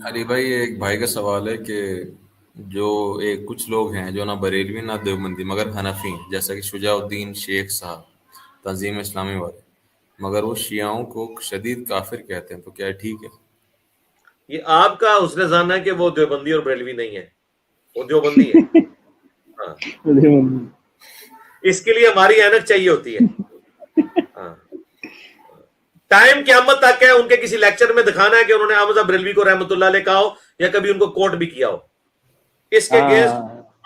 علی بھائی ایک بھائی کا سوال ہے کہ جو ایک کچھ لوگ ہیں جو نہ بریلوی نہ دیوبندی مگر حنفی ہیں، جیسا کہ شجاع الدین شیخ صاحب تنظیم اسلامی والے، مگر وہ شیعوں کو شدید کافر کہتے ہیں، تو کیا یہ ٹھیک ہے؟ یہ آپ کا حسن ظن ہے کہ وہ دیوبندی اور بریلوی نہیں ہے، وہ دیوبندی ہے. ہاں، اس کے لیے ہماری اینک چاہیے ہوتی ہے. ہاں، ٹائم قیامت تک ہے ان کے کسی لیکچر میں دکھانا ہے کہ انہوں نے احمد صاحب بریلوی کو رحمۃ اللہ علیہ کہا ہو یا کبھی ان کو کوٹ بھی کیا ہو. اس کے اگینسٹ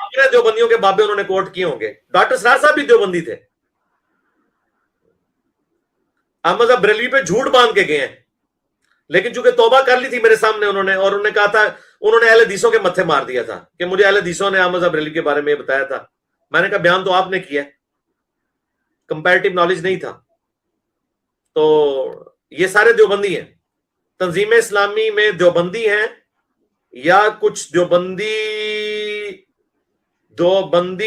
اپنے دیوبندیوں کے بابے انہوں نے کوٹ کیے ہوں گے. ڈاکٹر سرار صاحب بھی دیوبندی تھے. احمد صاحب بریلوی پہ جھوٹ باندھ کے گئے ہیں، لیکن چونکہ توبہ کر لی تھی میرے سامنے انہوں نے، اور انہوں نے کہا تھا، انہوں نے اہل حدیثوں کے متھے مار دیا تھا کہ مجھے اہل حدیثوں نے احمد صاحب بریلوی کے بارے میں یہ بتایا تھا. میں نے کہا بیان تو آپ نے کیا، کمپیریٹو نالج نہیں تھا. تو یہ سارے دیوبندی ہیں. تنظیم اسلامی میں دیوبندی ہیں یا کچھ دیوبندی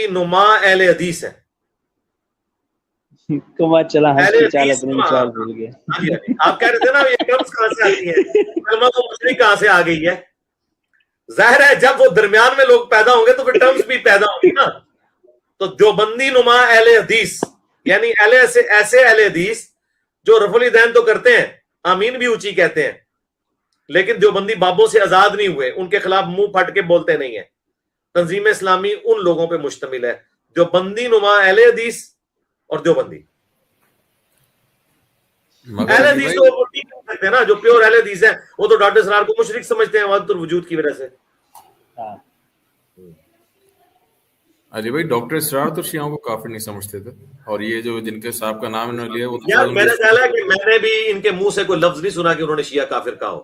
نما اہل حدیث ہے. چلا ہنس اہل کے چال حدیث اپنے نما. چال بھول گیا. ہاں جی، آپ کہہ رہے تھے نا یہ ٹرمز کہاں سے آتی ہیں، کلمہ تو مشرک کہاں سے آ گئی ہے. ظاہر ہے جب وہ درمیان میں لوگ پیدا ہوں گے تو پھر ٹرمز بھی پیدا ہوں گی نا. تو دیوبندی نما اہل حدیث یعنی ایسے اہل حدیث جو رفع الیدین تو کرتے ہیں، آمین بھی اونچی کہتے ہیں، لیکن دیوبندی بابوں سے آزاد نہیں ہوئے، ان کے خلاف منہ پھٹ کے بولتے نہیں ہیں. تنظیم اسلامی ان لوگوں پہ مشتمل ہے، دیوبندی نما اہل حدیث اور دیوبندی. مگر اہل علی حدیث بھائی تو وہ ٹھیک کر سکتے ہیں نا، جو پیور اہل حدیث ہیں وہ تو ڈاکٹر سرار کو مشرک سمجھتے ہیں وحدت الوجود کی وجہ سے. علی بھائی ڈاکٹر اسرار تو شیعوں کو کافر نہیں سمجھتے تھے، اور یہ جو جن کے صاحب کا نام انہوں نے لیا وہ تو یار شاید ان میرا خیال ہے کے کہ میں نے بھی ان کے منہ سے کوئی لفظ نہیں سنا کہ انہوں نے شیعہ کافر کہا ہو.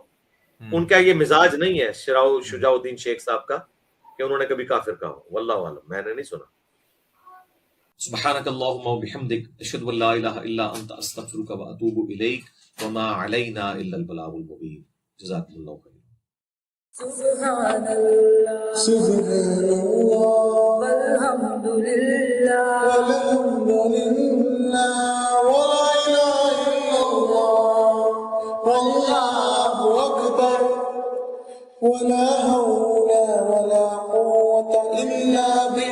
ان کا یہ مزاج نہیں ہے شجاع الدین شیخ صاحب کا کہ انہوں نے کبھی کافر کہا ہو. واللہ عالم، میں نے نہیں سنا. سبحانک اللہم و بحمدک، اشہد ان لا الہ الا انت، استغفرک و اتوب الیک، وما علینا الا البلاغ المبین. جزاکم اللہ خیر. سبحان اللہ سبحان اللہ والحمد للہ ولا الہ الا اللہ واللہ اکبر ولا حول ولا قوة الا باللہ.